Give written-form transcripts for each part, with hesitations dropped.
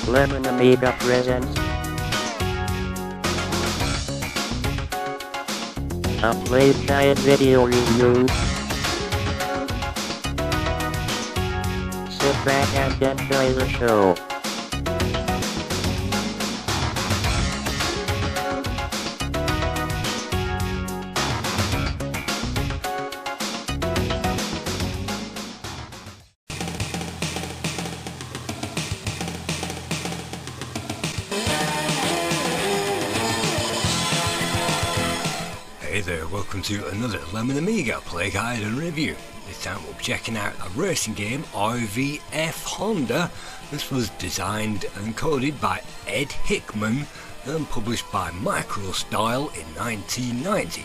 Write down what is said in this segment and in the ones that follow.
Lemon Amiga presents a Playguide video review. Sit back and enjoy the show. Hey there, welcome to another Lemon Amiga Playguide and review. This time we'll be checking out a racing game, RVF Honda. This was designed and coded by Ed Hickman and published by MicroStyle in 1990.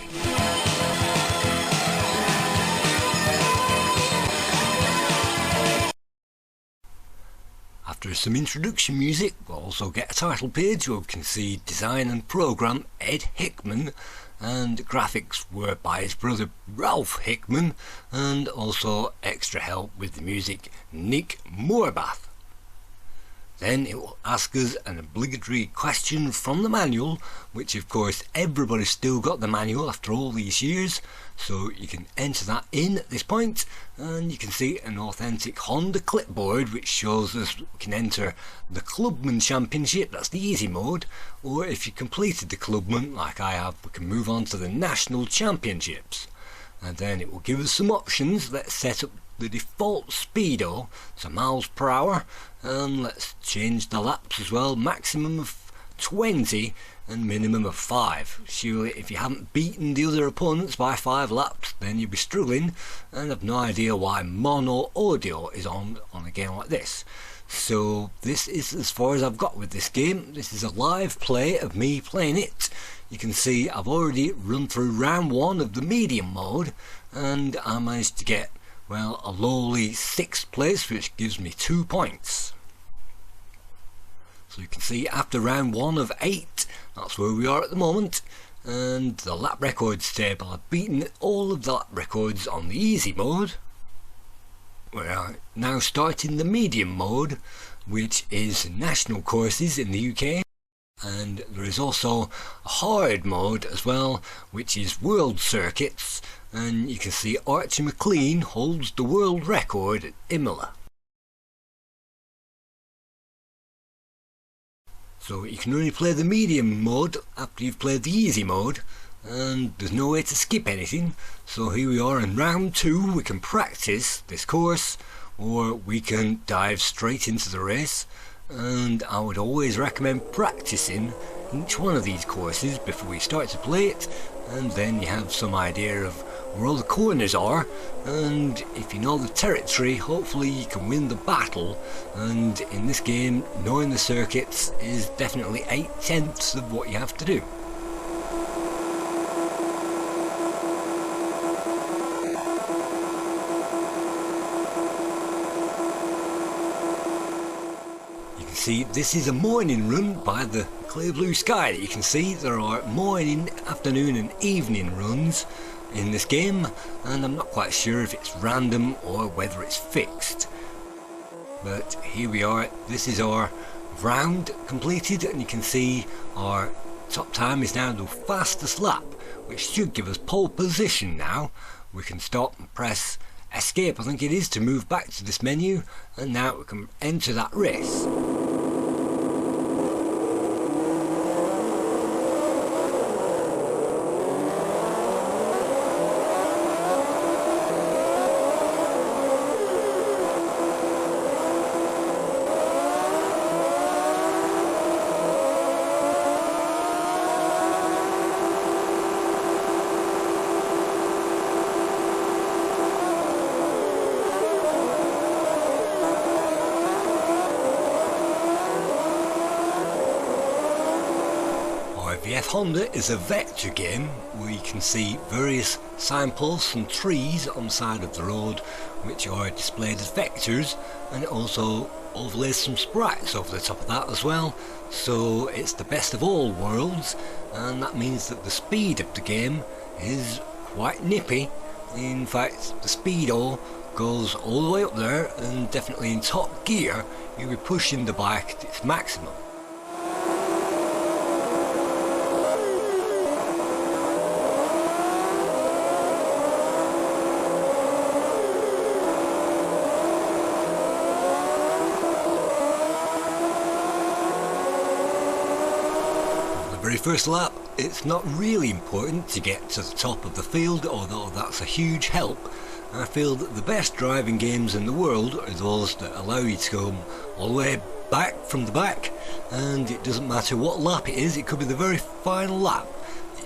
After some introduction music, we'll also get a title page where we can see design and program Ed Hickman, and graphics were by his brother Ralph Hickman, and also extra help with the music Nick Moorbath. Then it will ask us an obligatory question from the manual, which of course everybody's still got the manual after all these years, so you can enter that in at this point, and you can see an authentic Honda clipboard which shows us we can enter the Clubman Championship, that's the easy mode, or if you completed the Clubman like I have, we can move on to the National Championships. And then it will give us some options. Let's set up the default speedo, so miles per hour, and let's change the laps as well, maximum of 20 and minimum of 5. Surely if you haven't beaten the other opponents by 5 laps then you'll be struggling, and I've no idea why mono audio is on a game like this. So this is as far as I've got with this game. This is a live play of me playing it. You can see I've already run through round 1 of the medium mode, and I managed to get, well, a lowly 6th place, which gives me 2 points. So you can see after round 1 of 8, that's where we are at the moment, and the lap records table. I've beaten all of the lap records on the easy mode. We're now starting the medium mode, which is national courses in the UK, and there is also a hard mode as well, which is world circuits, and you can see Archie McLean holds the world record at Imola. So you can only play the medium mode after you've played the easy mode, and there's no way to skip anything. So here we are in round 2. We can practice this course, or we can dive straight into the race, and I would always recommend practicing each one of these courses before we start to play it, and then you have some idea of where all the corners are, and if you know the territory, hopefully you can win the battle. And in this game, knowing the circuits is definitely 8/10 of what you have to do. You can see this is a morning run by the clear blue sky that you can see. There are morning, afternoon and evening runs in this game, and I'm not quite sure if it's random or whether it's fixed. But here we are, this is our round completed, and you can see our top time is now the fastest lap, which should give us pole position now. We can stop and press escape, I think it is, to move back to this menu, and now we can enter that race. RVF Honda is a vector game where you can see various signposts and trees on the side of the road which are displayed as vectors, and it also overlays some sprites over the top of that as well. So it's the best of all worlds, and that means that the speed of the game is quite nippy. In fact, the speedo goes all the way up there, and definitely in top gear you'll be pushing the bike to its maximum. Very first lap, it's not really important to get to the top of the field, although that's a huge help. I feel that the best driving games in the world are those that allow you to come all the way back from the back, and it doesn't matter what lap it is, it could be the very final lap.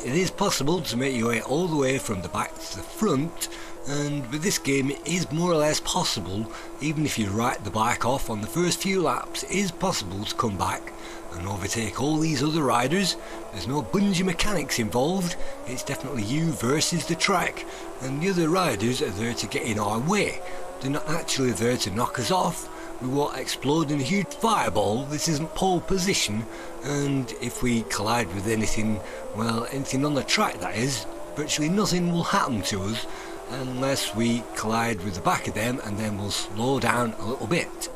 It is possible to make your way all the way from the back to the front, and with this game it is more or less possible. Even if you write the bike off on the first few laps, it is possible to come back and overtake all these other riders. There's no bungee mechanics involved, it's definitely you versus the track, and the other riders are there to get in our way. They're not actually there to knock us off. We won't explode in a huge fireball, this isn't pole position, and if we collide with anything, well, anything on the track that is, virtually nothing will happen to us unless we collide with the back of them, and then we'll slow down a little bit.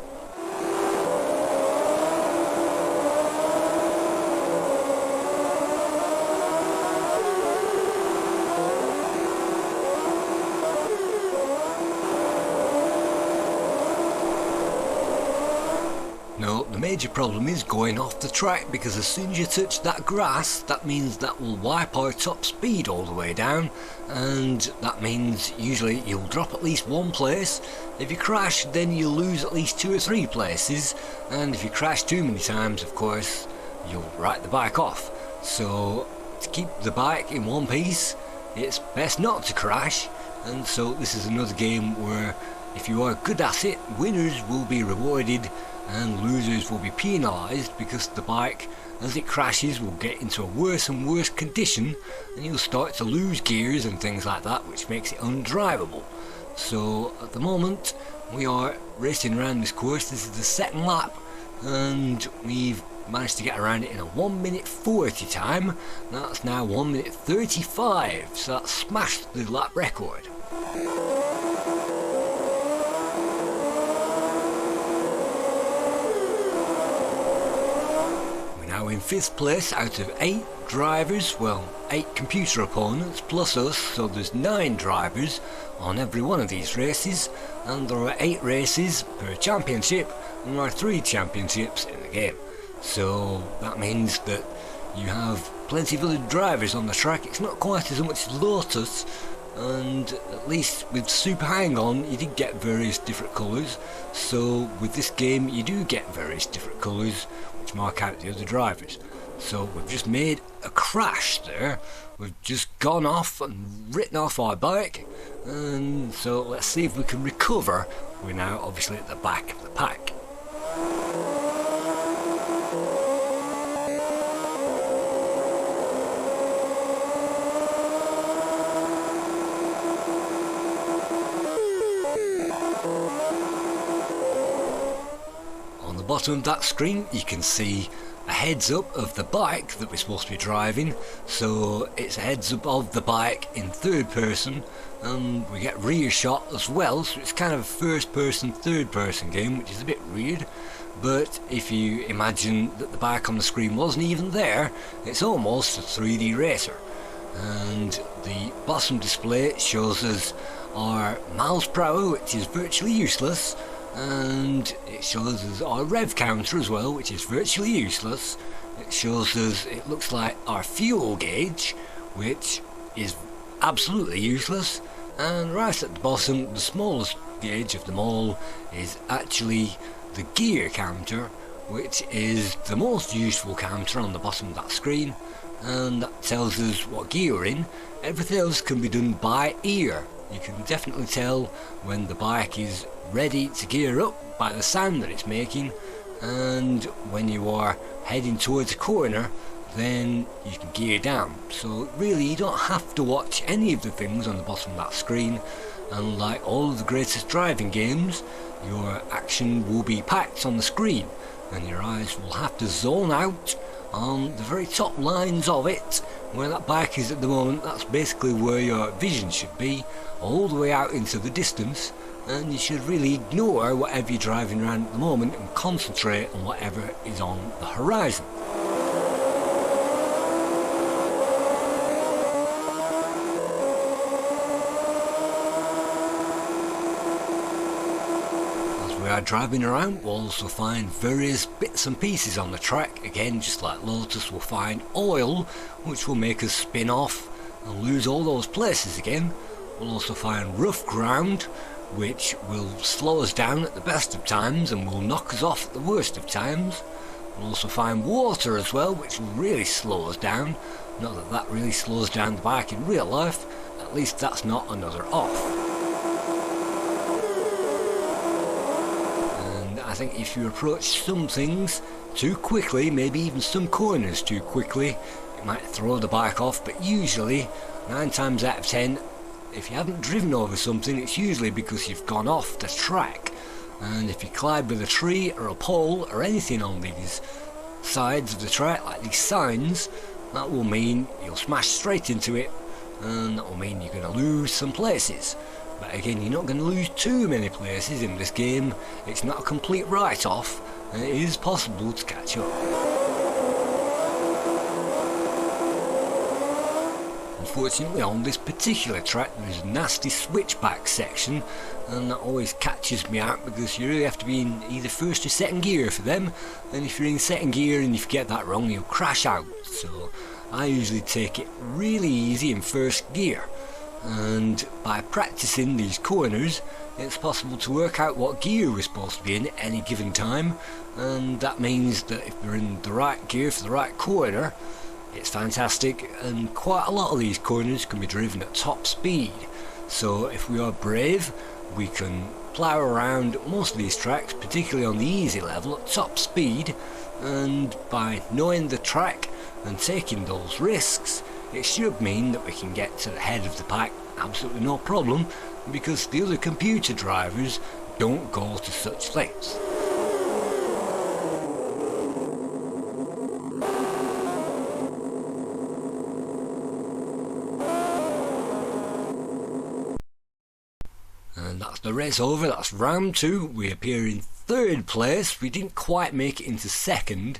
No, the major problem is going off the track, because as soon as you touch that grass, that means that will wipe our top speed all the way down, and that means usually you'll drop at least one place. If you crash, then you'll lose at least 2 or 3 places, and if you crash too many times, of course, you'll write the bike off. So to keep the bike in one piece, it's best not to crash, and so this is another game where if you are good at it, winners will be rewarded and losers will be penalised, because the bike, as it crashes, will get into a worse and worse condition, and you'll start to lose gears and things like that, which makes it undrivable. So at the moment we are racing around this course. This is the second lap, and we've managed to get around it in a 1:40 time. That's now 1:35, so that's smashed the lap record. Now in 5th place out of 8 drivers, well, 8 computer opponents plus us, so there's 9 drivers on every one of these races, and there are 8 races per championship, and there are 3 championships in the game. So that means that you have plenty of other drivers on the track. It's not quite as much Lotus, and at least with Super Hang-On you did get various different colours, so with this game you do get various different colours which mark out the other drivers. So we've just made a crash there, we've just gone off and written off our bike, and so let's see if we can recover. We're now obviously at the back of the pack. Bottom of that screen you can see a heads up of the bike that we're supposed to be driving, so it's a heads up of the bike in 3rd person, and we get rear shot as well, so it's kind of a 1st person 3rd person game, which is a bit weird. But if you imagine that the bike on the screen wasn't even there, it's almost a 3D racer. And the bottom display shows us our miles per hour, which is virtually useless, and it shows us our rev counter as well, which is virtually useless. It shows us, it looks like, our fuel gauge, which is absolutely useless, and right at the bottom, the smallest gauge of them all is actually the gear counter, which is the most useful counter on the bottom of that screen, and that tells us what gear we're in. Everything else can be done by ear. You can definitely tell when the bike is ready to gear up by the sound that it's making, and when you are heading towards a corner, then you can gear down. So really you don't have to watch any of the things on the bottom of that screen, and like all of the greatest driving games, your action will be packed on the screen, and your eyes will have to zone out on the very top lines of it. Where that bike is at the moment, that's basically where your vision should be, all the way out into the distance, and you should really ignore whatever you're driving around at the moment and concentrate on whatever is on the horizon. As we are driving around, we'll also find various bits and pieces on the track. Again, just like Lotus, we'll find oil which will make us spin off and lose all those places again. We'll also find rough ground which will slow us down at the best of times and will knock us off at the worst of times. We'll also find water as well, which will really slow us down. Not that that really slows down the bike in real life, at least that's not another off. And I think if you approach some things too quickly, maybe even some corners too quickly, it might throw the bike off, but usually 9 times out of 10, if you haven't driven over something, it's usually because you've gone off the track. And if you collide with a tree or a pole or anything on these sides of the track, like these signs, that will mean you'll smash straight into it, and that will mean you're going to lose some places. But again, you're not going to lose too many places in this game. It's not a complete write-off, and it is possible to catch up. Unfortunately, on this particular track there is a nasty switchback section, and that always catches me out because you really have to be in either first or second gear for them, and if you're in second gear and if you get that wrong you'll crash out. So I usually take it really easy in first gear, and by practicing these corners it's possible to work out what gear we're supposed to be in at any given time, and that means that if we're in the right gear for the right corner, it's fantastic. And quite a lot of these corners can be driven at top speed, so if we are brave we can plough around most of these tracks, particularly on the easy level, at top speed. And by knowing the track and taking those risks, it should mean that we can get to the head of the pack absolutely no problem, because the other computer drivers don't go to such lengths. And that's the race over. That's round 2. We appear in 3rd place. We didn't quite make it into 2nd,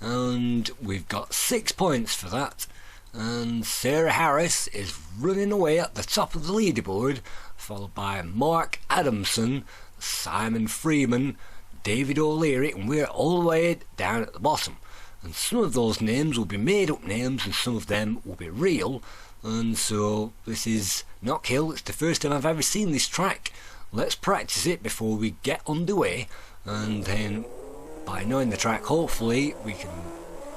and we've got 6 points for that. And Sarah Harris is running away at the top of the leaderboard, followed by Mark Adamson, Simon Freeman, David O'Leary, and we're all the way down at the bottom. And some of those names will be made up names and some of them will be real. And so this is Knockhill. It's the first time I've ever seen this track. Let's practice it before we get underway, and then by knowing the track hopefully we can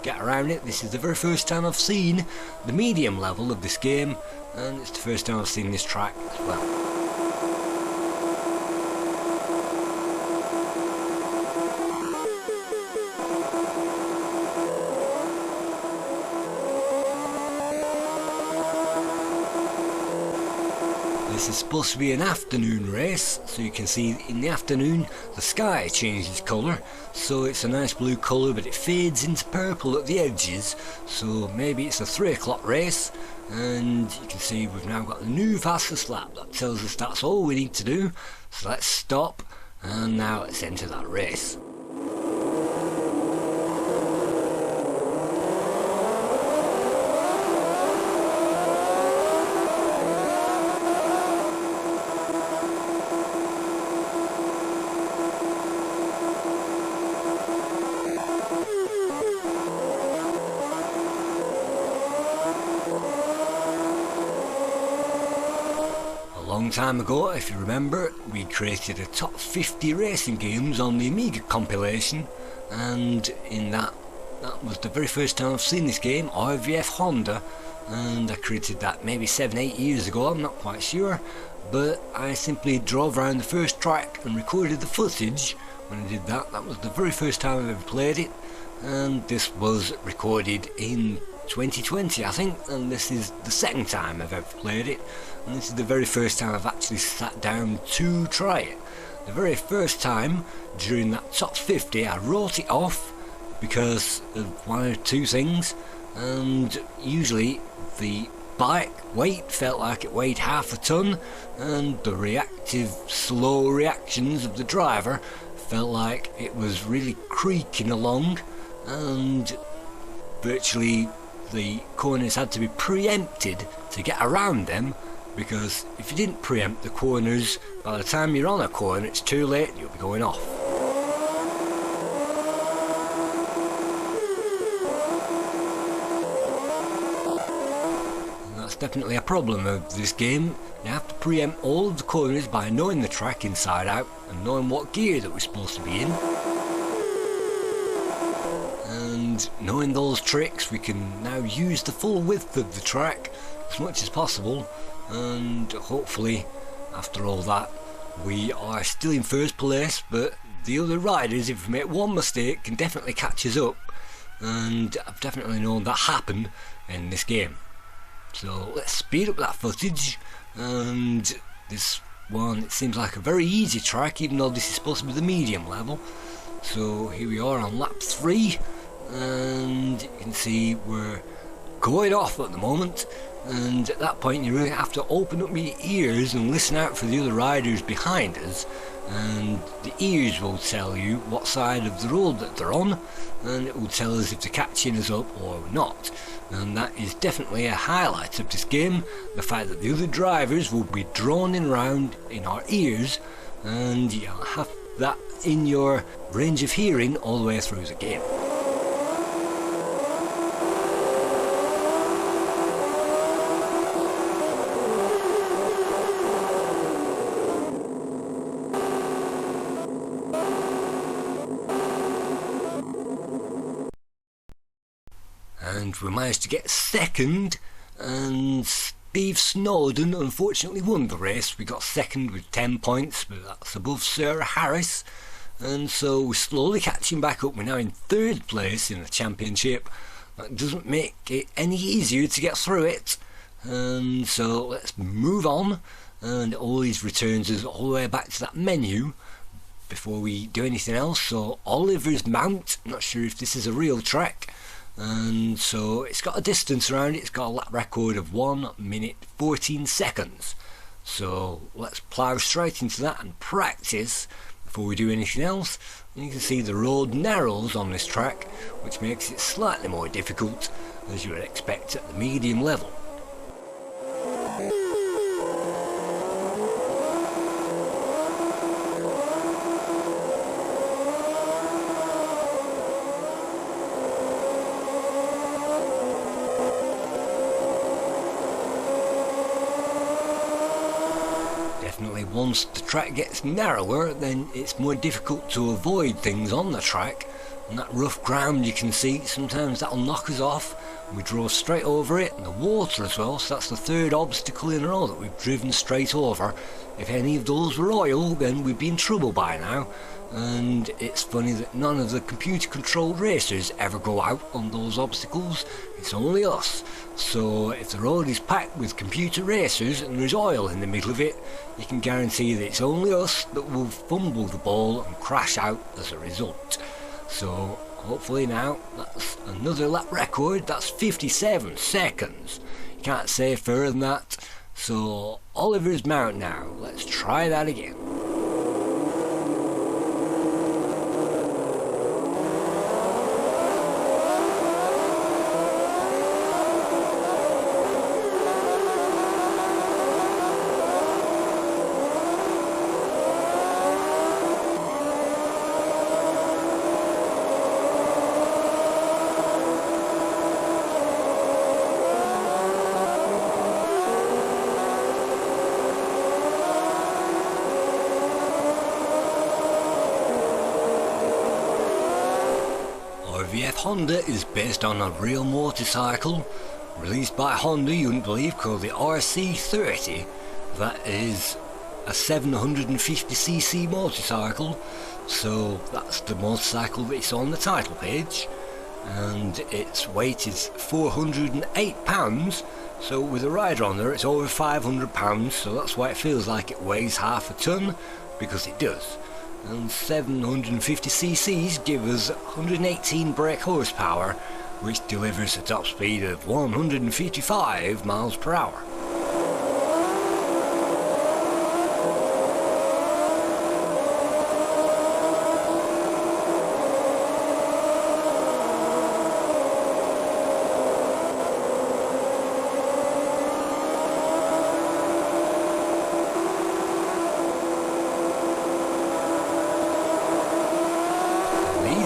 get around it. This is the very first time I've seen the medium level of this game, and it's the first time I've seen this track as well. This is supposed to be an afternoon race, so you can see in the afternoon the sky changes colour, so it's a nice blue colour but it fades into purple at the edges, so maybe it's a 3 o'clock race. And you can see we've now got the new fastest lap. That tells us that's all we need to do, so let's stop and now let's enter that race. Long time ago, if you remember, we created a top 50 racing games on the Amiga compilation, and in that was the very first time I've seen this game, RVF Honda, and I created that maybe 7-8 years ago, I'm not quite sure, but I simply drove around the first track and recorded the footage when I did that. That was the very first time I've ever played it, and this was recorded in 2020 I think, and this is the second time I've ever played it, and this is the very first time I've actually sat down to try it. The very first time during that top 50 I wrote it off because of 1 or 2 things, and usually the bike weight felt like it weighed half a ton, and the reactive, slow reactions of the driver felt like it was really creaking along, and virtually the corners had to be preempted to get around them, because if you didn't preempt the corners, by the time you're on a corner it's too late and you'll be going off. And that's definitely a problem of this game. You have to preempt all of the corners by knowing the track inside out and knowing what gear that we're supposed to be in. And knowing those tricks, we can now use the full width of the track as much as possible, and hopefully after all that we are still in first place, but the other riders, if we make one mistake, can definitely catch us up, and I've definitely known that happen in this game. So let's speed up that footage, and this one, it seems like a very easy track even though this is supposed to be the medium level. So here we are on lap 3, and you can see we're going off at the moment, and at that point you really have to open up your ears and listen out for the other riders behind us, and the ears will tell you what side of the road that they're on, and it will tell us if they're catching us up or not. And that is definitely a highlight of this game, the fact that the other drivers will be droning around in our ears, and you'll have that in your range of hearing all the way through the game. And we managed to get second, and Steve Snowden unfortunately won the race. We got second with 10 points, but that's above Sarah Harris, and so we're slowly catching back up. We're now in third place in the championship. That doesn't make it any easier to get through it, and so let's move on, and it always returns us all the way back to that menu before we do anything else. So Oliver's Mount, I'm not sure if this is a real track, and so it's got a distance around it. It's got a lap record of 1 minute 14 seconds, so let's plough straight into that and practice before we do anything else. And you can see the road narrows on this track, which makes it slightly more difficult, as you would expect at the medium level. Once the track gets narrower, then it's more difficult to avoid things on the track, and that rough ground you can see, sometimes that'll knock us off. We drove straight over it, and the water as well, so that's the third obstacle in a row that we've driven straight over. If any of those were oil, then we'd be in trouble by now. And it's funny that none of the computer controlled racers ever go out on those obstacles, it's only us. So if the road is packed with computer racers and there's oil in the middle of it, you can guarantee that it's only us that will fumble the ball and crash out as a result. So hopefully now that's another lap record. That's 57 seconds. You can't say further than that. So Oliver's Mount now, let's try that again. RVF Honda is based on a real motorcycle released by Honda, you wouldn't believe, called the RC30. That is a 750cc motorcycle, so that's the motorcycle that you saw on the title page, and its weight is 408 pounds, so with a rider on there it's over 500 pounds, so that's why it feels like it weighs half a ton, because it does. And 750cc's give us 118 brake horsepower, which delivers a top speed of 155 miles per hour.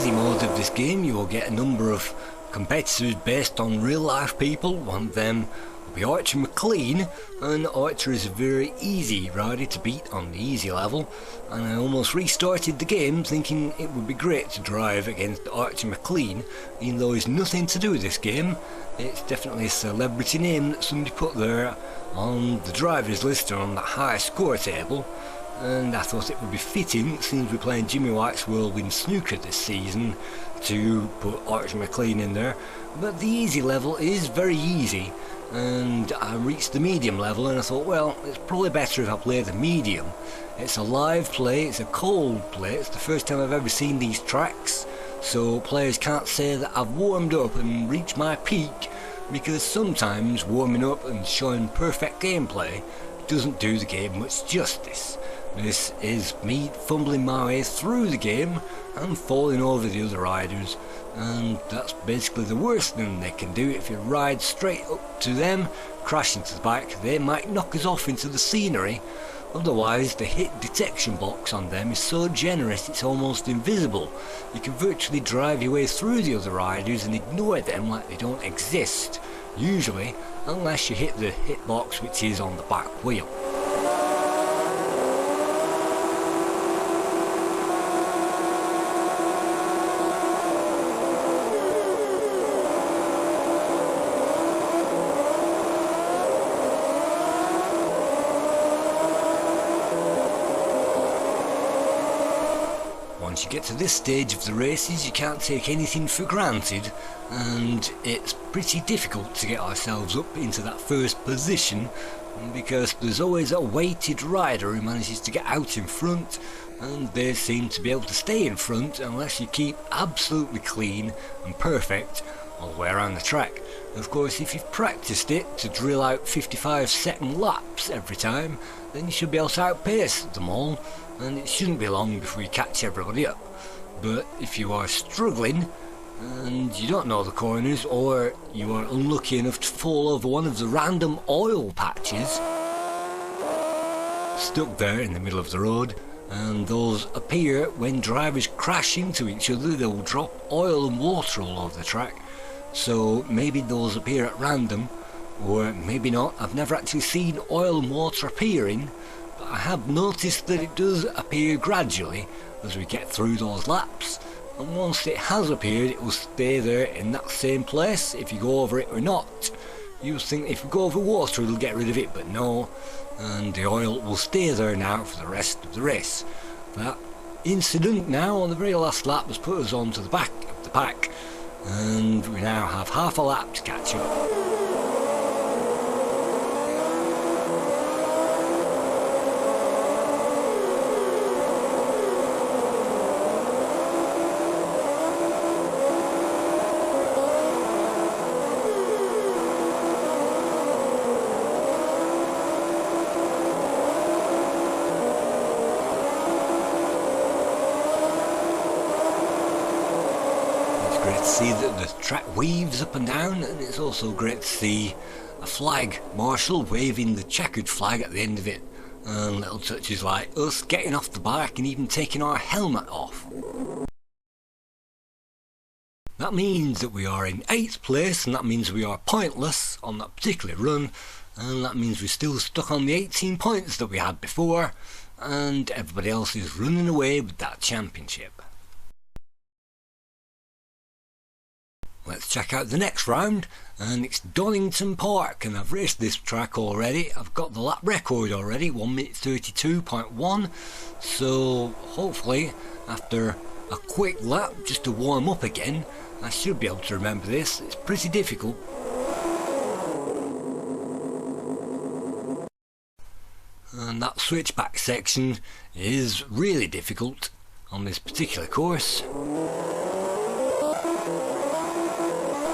Mode of this game, you will get a number of competitors based on real life people. One of them will be Archer McLean, and Archer is a very easy rider to beat on the easy level, and I almost restarted the game thinking it would be great to drive against Archer McLean, even though he's nothing to do with this game. It's definitely a celebrity name that somebody put there on the drivers list or on the high score table. And I thought it would be fitting, since we're playing Jimmy White's Whirlwind Snooker this season, to put Archer McLean in there. But the easy level is very easy, and I reached the medium level and I thought, well, it's probably better if I play the medium. It's a live play, it's a cold play, it's the first time I've ever seen these tracks, so players can't say that I've warmed up and reached my peak, because sometimes warming up and showing perfect gameplay doesn't do the game much justice. This is me fumbling my way through the game and falling over the other riders, and that's basically the worst thing they can do. If you ride straight up to them, crash into the back, they might knock us off into the scenery. Otherwise, the hit detection box on them is so generous it's almost invisible. You can virtually drive your way through the other riders and ignore them like they don't exist, usually, unless you hit the hitbox which is on the back wheel. Once you get to this stage of the races, you can't take anything for granted, and it's pretty difficult to get ourselves up into that first position, because there's always a weighted rider who manages to get out in front, and they seem to be able to stay in front unless you keep absolutely clean and perfect all the way around the track. Of course, if you've practiced it to drill out 55-second laps every time, then you should be able to outpace them all, and it shouldn't be long before you catch everybody up. But if you are struggling and you don't know the corners, or you are unlucky enough to fall over one of the random oil patches stuck there in the middle of the road, and those appear when drivers crash into each other, they'll drop oil and water all over the track. So maybe those appear at random, or maybe not. I've never actually seen oil and water appearing, but I have noticed that it does appear gradually as we get through those laps, and once it has appeared it will stay there in that same place if you go over it or not. You think if you go over water it'll get rid of it, but no, and the oil will stay there now for the rest of the race. That incident now on the very last lap has put us on to the back of the pack, and we now have half a lap to catch up. Great to see that the track weaves up and down, and it's also great to see a flag marshal waving the checkered flag at the end of it, and little touches like us getting off the bike and even taking our helmet off. That means that we are in 8th place, and that means we are pointless on that particular run, and that means we're still stuck on the 18 points that we had before, and everybody else is running away with that championship. Let's check out the next round, and it's Donington Park, and I've raced this track already. I've got the lap record already, 1 minute 32.1, so hopefully after a quick lap just to warm up again I should be able to remember this. It's pretty difficult. And that switchback section is really difficult on this particular course.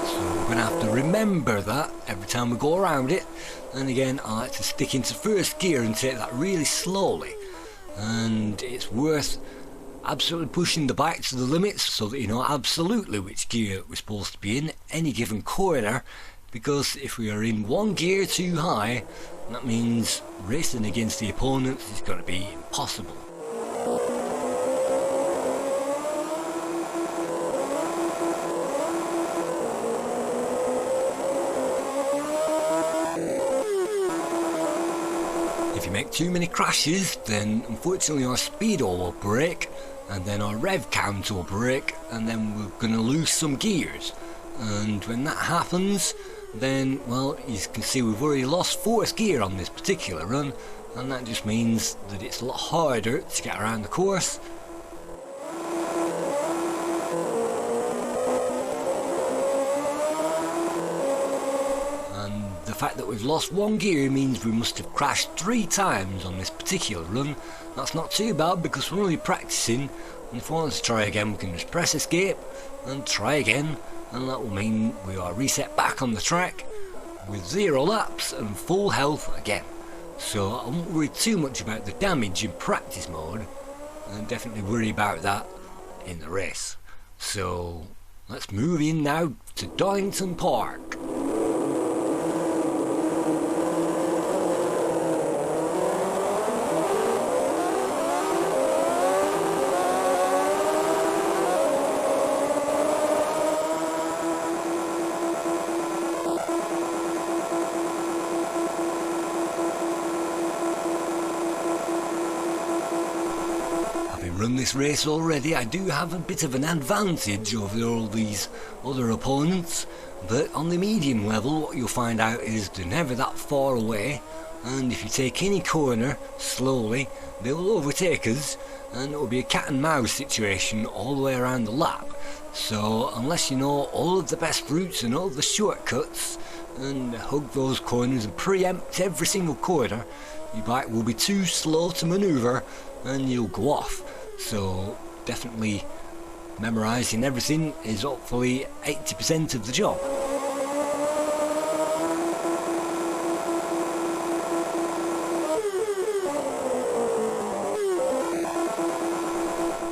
So going to have to remember that every time we go around it. And again, I like to stick into first gear and take that really slowly. And it's worth absolutely pushing the bike to the limits so that you know absolutely which gear we're supposed to be in any given corner, because if we are in one gear too high, that means racing against the opponents is going to be impossible. If you make too many crashes, then unfortunately our speedo will break, and then our rev count will break, and then we're going to lose some gears. And when that happens, then, well, you can see we've already lost fourth gear on this particular run, and that just means that it's a lot harder to get around the course. And the fact that we've lost one gear means we must have crashed 3 times on this particular run. That's not too bad because we're only practicing, and if we want to try again we can just press escape and try again, and that will mean we are reset back on the track with 0 laps and full health again. So I won't worry too much about the damage in practice mode, and definitely worry about that in the race. So let's move in now to Donington Park. Run this race already, I do have a bit of an advantage over all these other opponents, but on the medium level what you'll find out is they're never that far away, and if you take any corner slowly they will overtake us, and it will be a cat and mouse situation all the way around the lap. So unless you know all of the best routes and all the shortcuts and hug those corners and preempt every single corner, your bike will be too slow to manoeuvre and you'll go off. So definitely memorising everything is hopefully 80% of the job.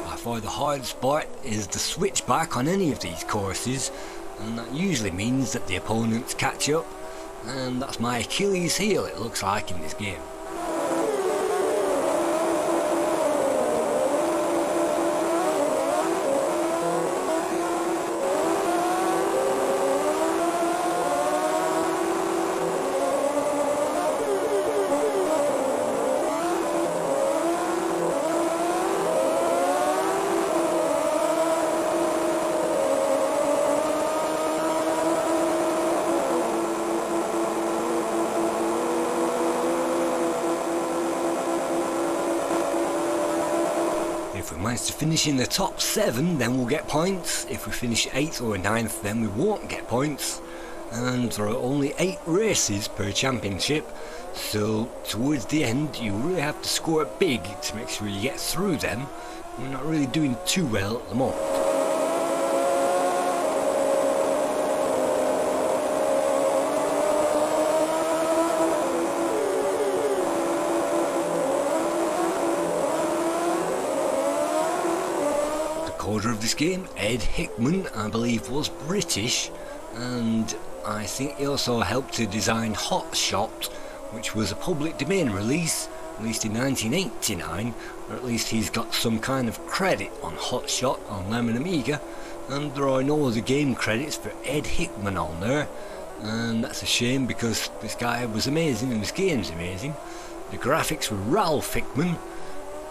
By far the hardest part is the switchback on any of these courses, and that usually means that the opponents catch up, and that's my Achilles heel it looks like in this game. If we manage to finish in the top 7 then we'll get points. If we finish 8th or 9th then we won't get points. And there are only 8 races per championship, so towards the end you really have to score big to make sure you get through them. We're not really doing too well at the moment. Coder of this game, Ed Hickman, I believe was British, and I think he also helped to design Hot Shot, which was a public domain release, released in 1989, or at least he's got some kind of credit on Hot Shot on Lemon Amiga, and there are no other game credits for Ed Hickman on there, and that's a shame because this guy was amazing and this game's amazing. The graphics were Ralph Hickman,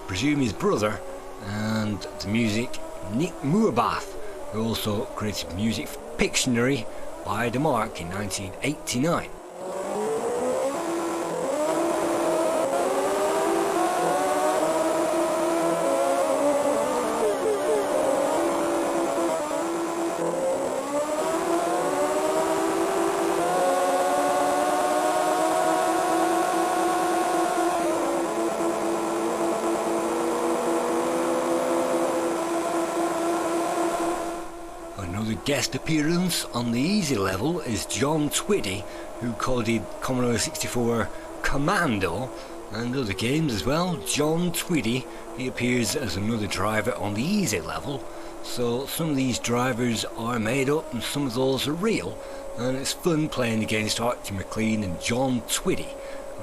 presume his brother, and the music Nick Moorbath, who also created music for Pictionary by the Mark in 1989. guest appearance on the easy level is John Twiddy, who coded Commodore 64 Commando and other games as well. John Twiddy, he appears as another driver on the easy level, so some of these drivers are made up and some of those are real, and it's fun playing against Archie McLean and John Twiddy.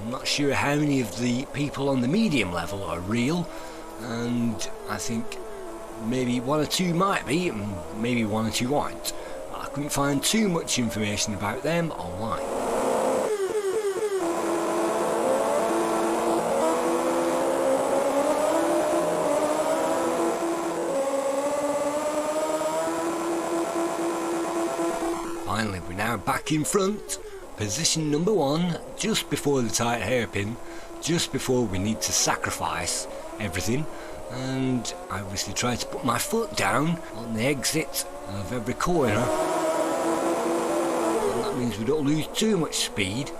I'm not sure how many of the people on the medium level are real, and I think maybe one or two might be, and maybe one or two aren't. I couldn't find too much information about them online. Finally, we're now back in front, position number 1, just before the tight hairpin, just before we need to sacrifice everything, and I obviously try to put my foot down on the exit of every corner, and that means we don't lose too much speed,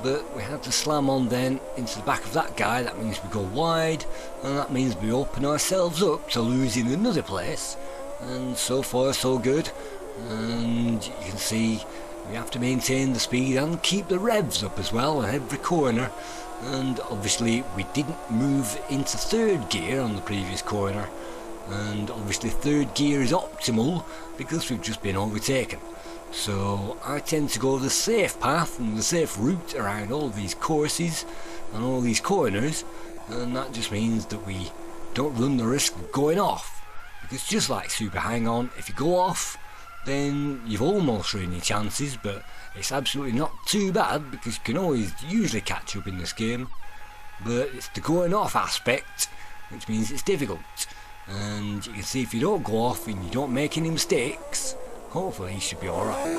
but we have to slam on then into the back of that guy. That means we go wide, and that means we open ourselves up to losing another place, and so far so good. And you can see we have to maintain the speed and keep the revs up as well on every corner, and obviously we didn't move into third gear on the previous corner, and obviously third gear is optimal because we've just been overtaken. So I tend to go the safe path and the safe route around all these courses and all these corners, and that just means that we don't run the risk of going off, because just like Super Hang-On, if you go off then you've almost ruined your chances, but it's absolutely not too bad because you can always usually catch up in this game. But it's the going off aspect which means it's difficult, and you can see if you don't go off and you don't make any mistakes, hopefully you should be alright.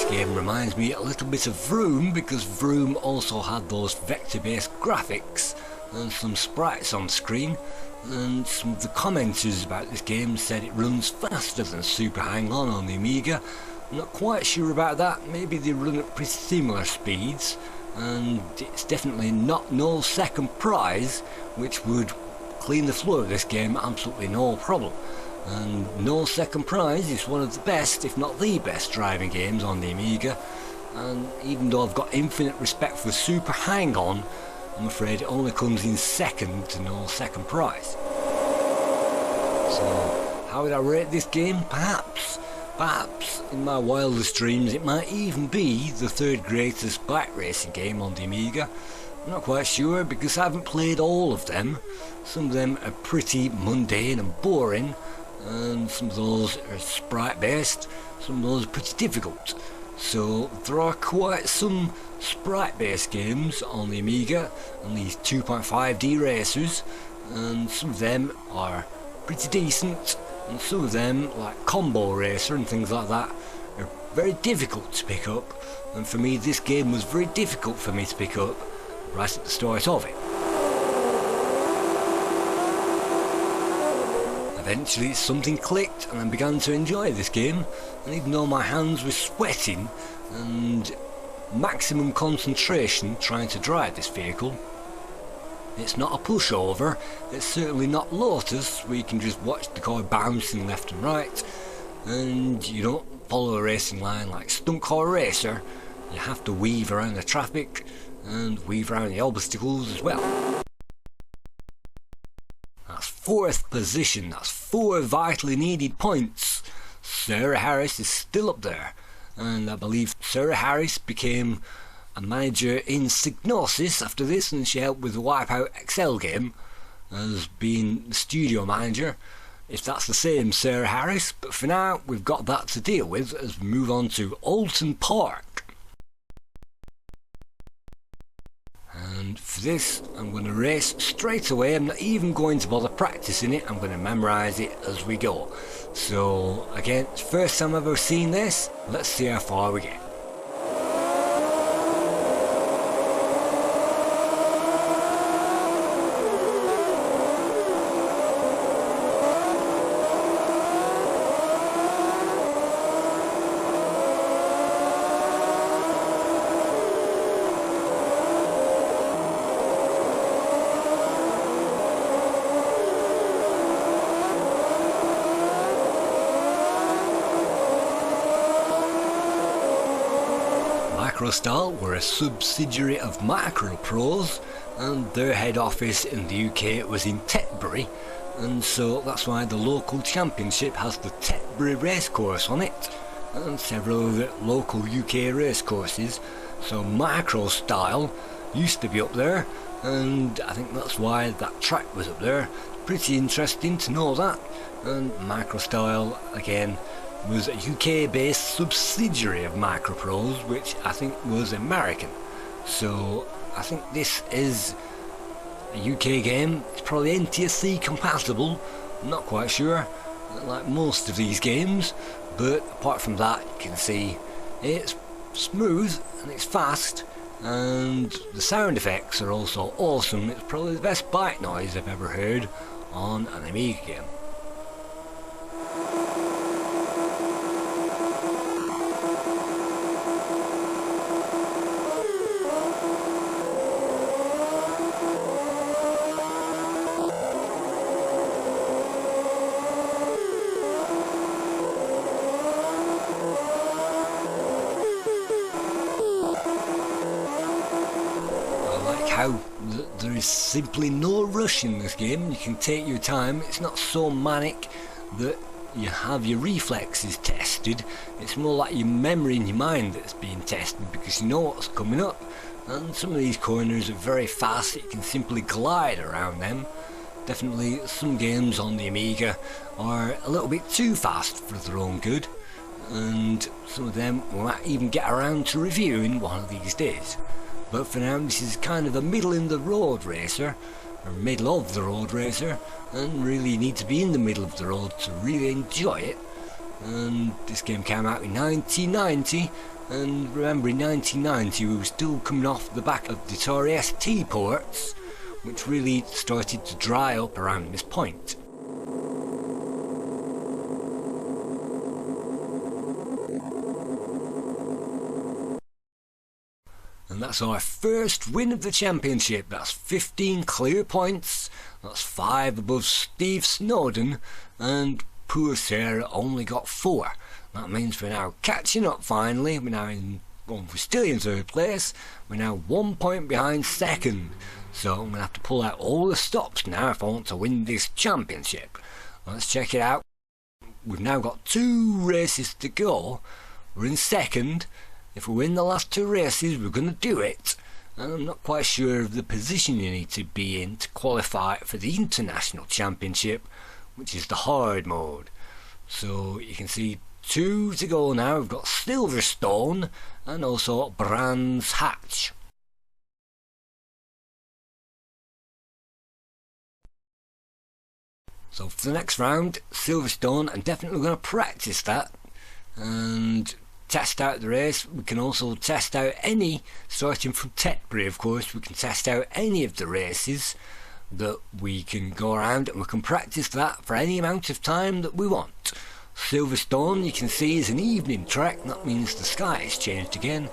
Game reminds me a little bit of Vroom, because Vroom also had those vector-based graphics and some sprites on screen, and some of the commenters about this game said it runs faster than Super Hang-On the Amiga. I'm not quite sure about that, maybe they run at pretty similar speeds, and it's definitely not no second prize, which would clean the floor of this game absolutely no problem. And No Second Prize is one of the best, if not the best, driving games on the Amiga, and even though I've got infinite respect for Super Hang-On, I'm afraid it only comes in second to No Second Prize. So how would I rate this game? Perhaps in my wildest dreams it might even be the third greatest bike racing game on the Amiga. I'm not quite sure because I haven't played all of them. Some of them are pretty mundane and boring, and some of those are sprite based, some of those are pretty difficult. So there are quite some sprite based games on the Amiga and these 2.5D racers, and some of them are pretty decent, and some of them, like Combo Racer and things like that, are very difficult to pick up, and for me this game was very difficult for me to pick up right at the start of it. Eventually something clicked and I began to enjoy this game, and even though my hands were sweating and maximum concentration trying to drive this vehicle, it's not a pushover, it's certainly not Lotus where you can just watch the car bouncing left and right and you don't follow a racing line like Stunt Car Racer. You have to weave around the traffic and weave around the obstacles as well. That's fourth position, that's 4 vitally needed points. Sarah Harris is still up there, and I believe Sarah Harris became a manager in Psygnosis after this, and she helped with the Wipeout XL game as being the studio manager, if that's the same Sarah Harris. But for now we've got that to deal with as we move on to Alton Park. And for this I'm going to race straight away. I'm not even going to bother practicing it, I'm going to memorise it as we go. So again, it's the first time I've ever seen this, let's see how far we get. MicroStyle were a subsidiary of MicroProse, and their head office in the UK was in Tetbury, and so that's why the local championship has the Tetbury racecourse on it, and several other local UK racecourses. So MicroStyle used to be up there, and I think that's why that track was up there. Pretty interesting to know that. And MicroStyle again was a UK based subsidiary of MicroProse, which I think was American. So I think this is a UK game. It's probably NTSC compatible, I'm not quite sure, like most of these games, but apart from that you can see it's smooth and it's fast, and the sound effects are also awesome. It's probably the best bike noise I've ever heard on an Amiga game. How there is simply no rush in this game. You can take your time. It's not so manic that you have your reflexes tested. It's more like your memory in your mind that's being tested, because you know what's coming up, and some of these corners are very fast. You can simply glide around them. Definitely some games on the Amiga are a little bit too fast for their own good, and some of them we might even get around to reviewing one of these days. But for now, this is kind of a middle of the road racer, and really you need to be in the middle of the road to really enjoy it. And this game came out in 1990, and remember in 1990 we were still coming off the back of the Atari ST ports, which really started to dry up around this point. And that's our first win of the championship. That's 15 clear points. That's 5 above Steve Snowden, and poor Sarah only got 4. That means we're now catching up finally. We're still in third place. We're now 1 point behind second. So I'm going to have to pull out all the stops now if I want to win this championship. Let's check it out. We've now got 2 races to go. We're in second. If we win the last 2 races, we're going to do it. And I'm not quite sure of the position you need to be in to qualify for the International Championship, which is the hard mode. So you can see 2 to go now. We've got Silverstone and also Brands Hatch. So for the next round, Silverstone, I'm definitely going to practice that and test out the race. We can also test out any, starting from Tetbury of course, we can test out any of the races that we can go around, and we can practice that for any amount of time that we want. Silverstone, you can see, is an evening track. That means the sky has changed again,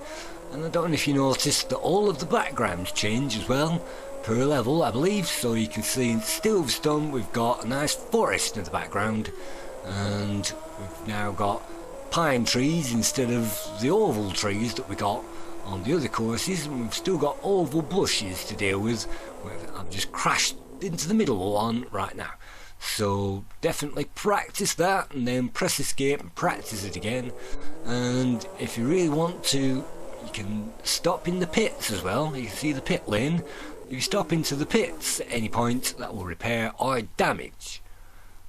and I don't know if you noticed that all of the backgrounds change as well per level, I believe. So you can see in Silverstone we've got a nice forest in the background, and we've now got pine trees instead of the oval trees that we got on the other courses, and we've still got oval bushes to deal with. I've just crashed into the middle of one right now. So definitely practice that, and then press escape and practice it again. And if you really want to, you can stop in the pits as well. You can see the pit lane. If you stop into the pits at any point, that will repair or damage.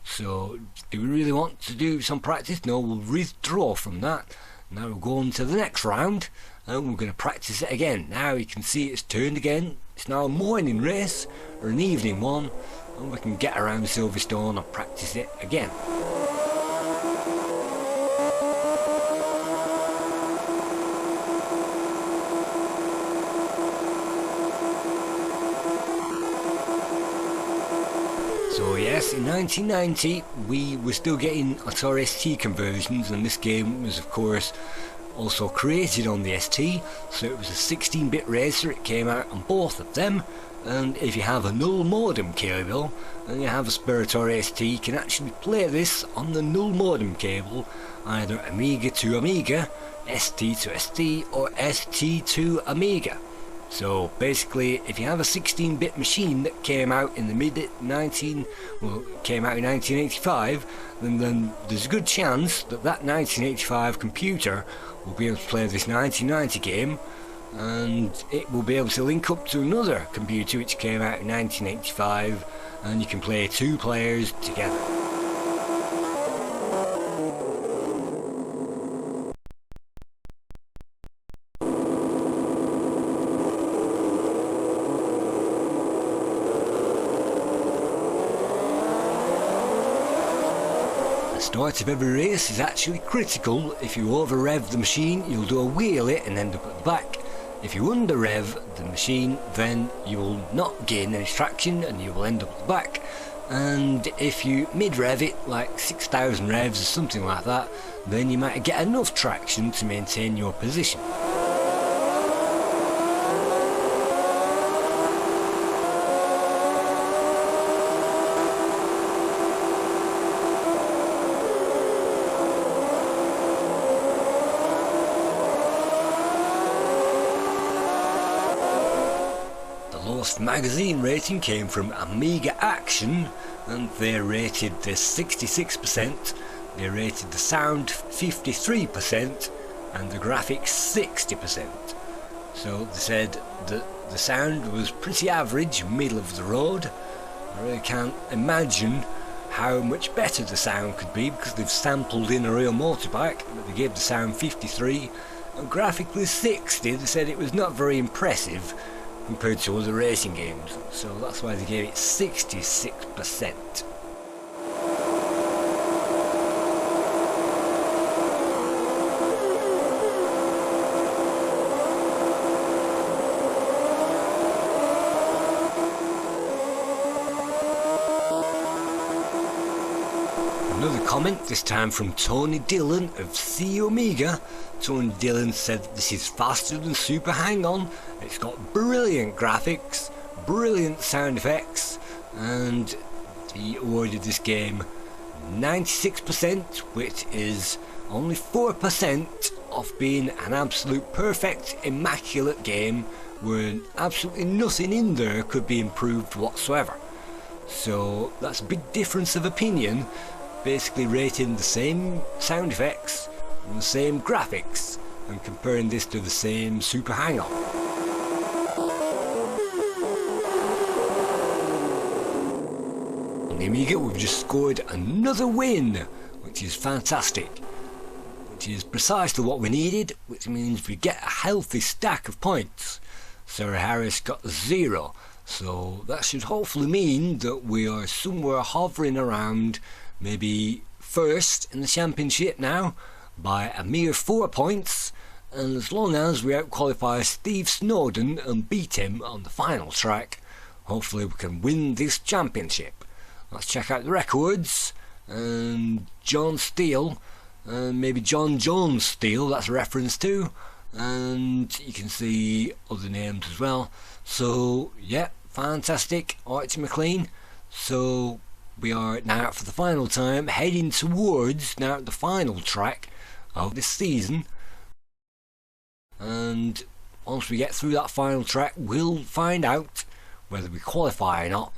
So do we really want to do some practice? No, we'll withdraw from that. Now we'll go on to the next round, and we're going to practice it again. Now you can see it's turned again. It's now a morning race or an evening one, and we can get around Silverstone and practice it again. So yes, in 1990 we were still getting Atari ST conversions, and this game was of course also created on the ST, so it was a 16-bit racer. It came out on both of them, and if you have a null modem cable and you have a Spirator ST, you can actually play this on the null modem cable, either Amiga to Amiga, ST to ST, or ST to Amiga. So basically, if you have a 16-bit machine that came out in the came out in 1985, then there's a good chance that 1985 computer will be able to play this 1990 game, and it will be able to link up to another computer which came out in 1985, and you can play 2 players together. The start of every race is actually critical. If you over rev the machine, you'll do a wheelie and end up at the back. If you under rev the machine, then you will not gain any traction and you will end up at the back. And if you mid rev it, like 6,000 revs or something like that, then you might get enough traction to maintain your position. Magazine rating came from Amiga Action, and they rated this 66%, they rated the sound 53%, and the graphics 60%. So they said that the sound was pretty average, middle of the road. I really can't imagine how much better the sound could be, because they've sampled in a real motorbike, but they gave the sound 53, and graphically 60. They said it was not very impressive compared to other racing games, so that's why they gave it 66%. Another comment, this time from Tony Dillon of C Amiga. Tony Dillon said this is faster than Super Hang-On, it's got brilliant graphics, brilliant sound effects, and he awarded this game 96%, which is only 4% of being an absolute perfect, immaculate game where absolutely nothing in there could be improved whatsoever. So that's a big difference of opinion, basically rating the same sound effects and the same graphics and comparing this to the same Super Hang-On. On the Amiga we've just scored another win, which is fantastic, which is precisely what we needed, which means we get a healthy stack of points. Sarah Harris got 0, so that should hopefully mean that we are somewhere hovering around maybe first in the championship now by a mere 4 points, and as long as we outqualify Steve Snowden and beat him on the final track, hopefully we can win this championship. Let's check out the records, and John Steele, and maybe John Jones Steele, that's a reference to, and you can see other names as well. So yeah, fantastic, Archie McLean. So we are now for the final time heading towards now the final track of this season, and once we get through that final track we'll find out whether we qualify or not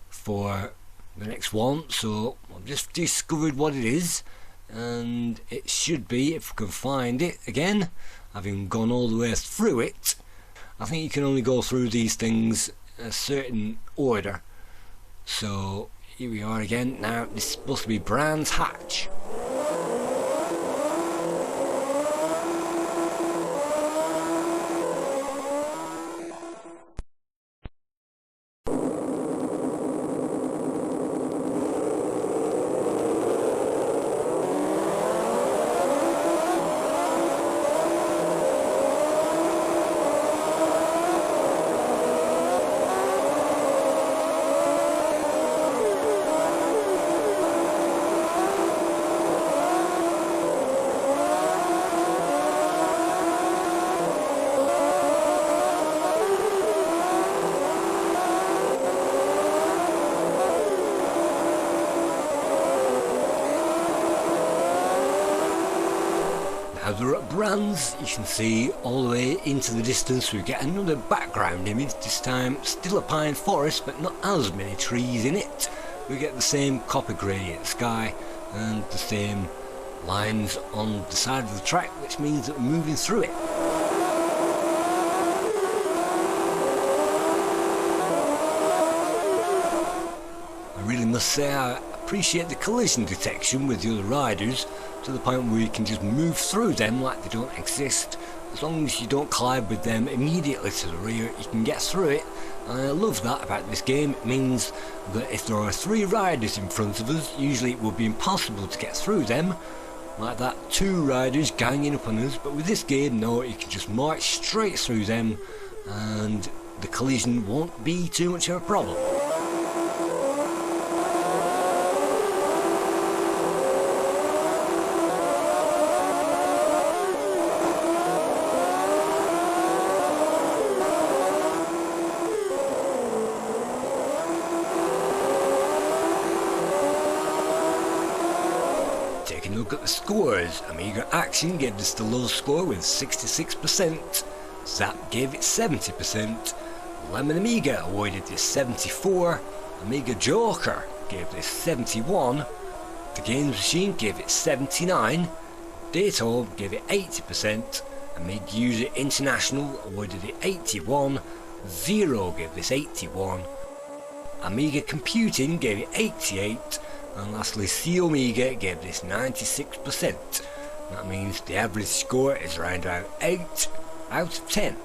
for the next one. So I've just discovered what it is, and it should be, if we can find it again, having gone all the way through it. I think you can only go through these things in a certain order. So here we are again. Now this is supposed to be Brands Hatch. Now the brands you can see all the way into the distance. We get another background image, this time still a pine forest but not as many trees in it. We get the same copper gradient sky and the same lines on the side of the track, which means that we're moving through it. I really must say I appreciate the collision detection with the other riders, to the point where you can just move through them like they don't exist. As long as you don't collide with them immediately to the rear, you can get through it. And I love that about this game. It means that if there are 3 riders in front of us, usually it would be impossible to get through them, like that, 2 riders ganging up on us. But with this game, no, you can just march straight through them and the collision won't be too much of a problem. Taking a look at the scores, Amiga Action gave us the low score with 66%, Zap gave it 70%, Lemon Amiga awarded this 74, Amiga Joker gave this 71, the Games Machine gave it 79, Dato gave it 80%, Amiga User International awarded it 81, Zero gave this 81, Amiga Computing gave it 88, and lastly C Amiga gave this 96%. That means the average score is around about 8 out of 10.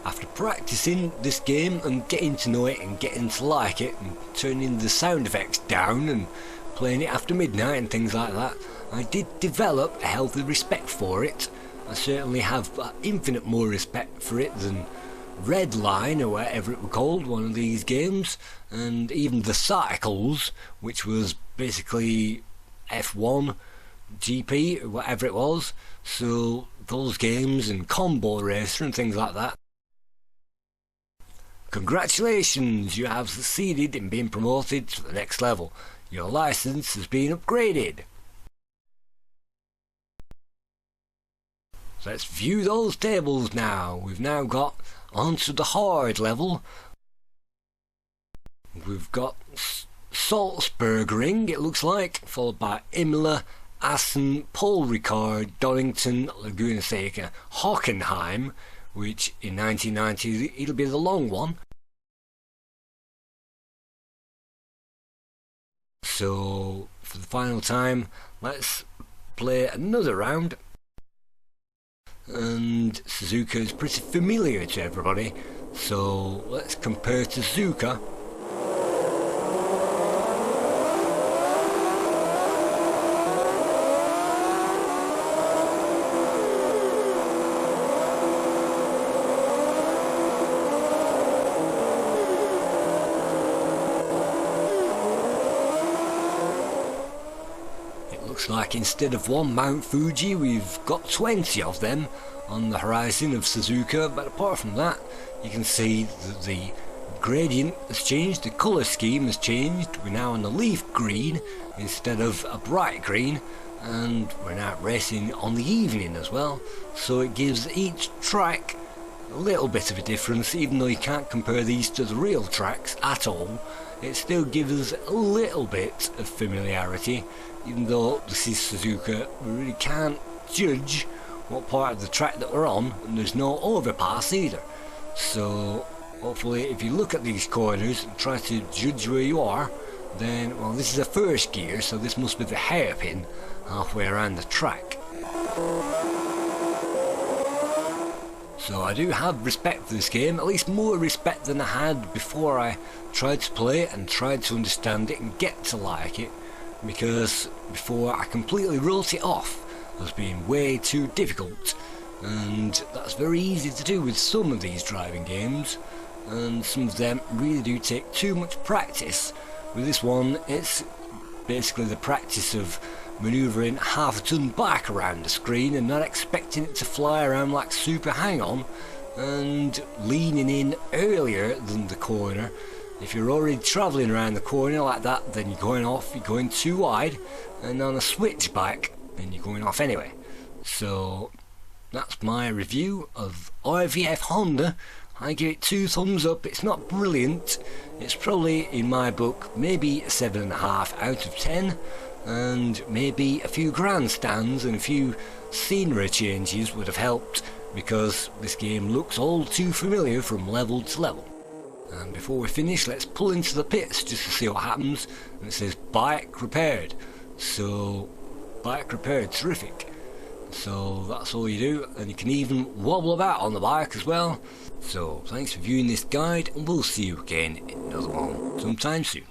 After practicing this game and getting to know it and getting to like it and turning the sound effects down and playing it after midnight and things like that, I did develop a healthy respect for it. I certainly have infinite more respect for it than Red Line or whatever it was called, one of these games, and even the Cycles, which was basically F1 GP or whatever it was. So those games and Combo Racer and things like that. Congratulations, you have succeeded in being promoted to the next level. Your license has been upgraded. So let's view those tables now. We've now got onto the hard level. We've got Salzburgring, it looks like, followed by Imola, Assen, Paul Ricard, Donington, Laguna Seca, Hockenheim, which in 1990 it'll be the long one. So for the final time, let's play another round. And Suzuka is pretty familiar to everybody, so let's compare to Suzuka. Looks like instead of one Mount Fuji we've got 20 of them on the horizon of Suzuka, but apart from that you can see that the gradient has changed, the colour scheme has changed. We're now on the leaf green instead of a bright green, and we're now racing on the evening as well, so it gives each track a little bit of a difference. Even though you can't compare these to the real tracks at all, it still gives us a little bit of familiarity. Even though this is Suzuka, we really can't judge what part of the track that we're on, and there's no overpass either. So hopefully if you look at these corners and try to judge where you are, then, well, this is a first gear, so this must be the hairpin halfway around the track. So I do have respect for this game, at least more respect than I had before I tried to play it and tried to understand it and get to like it, because before I completely wrote it off as being way too difficult, and that's very easy to do with some of these driving games, and some of them really do take too much practice. With this one, it's basically the practice of manoeuvring half a ton bike around the screen and not expecting it to fly around like super hang-on, and leaning in earlier than the corner. If you're already travelling around the corner like that, then you're going too wide, and on a switch bike, then you're going off anyway. So that's my review of RVF Honda. I give it 2 thumbs up. It's not brilliant. It's probably, in my book, maybe a 7.5 out of 10, and maybe a few grandstands and a few scenery changes would have helped, because this game looks all too familiar from level to level. And before we finish, let's pull into the pits just to see what happens. And it says bike repaired. So, bike repaired, terrific. So that's all you do, and you can even wobble about on the bike as well. So thanks for viewing this guide, and we'll see you again in another one sometime soon.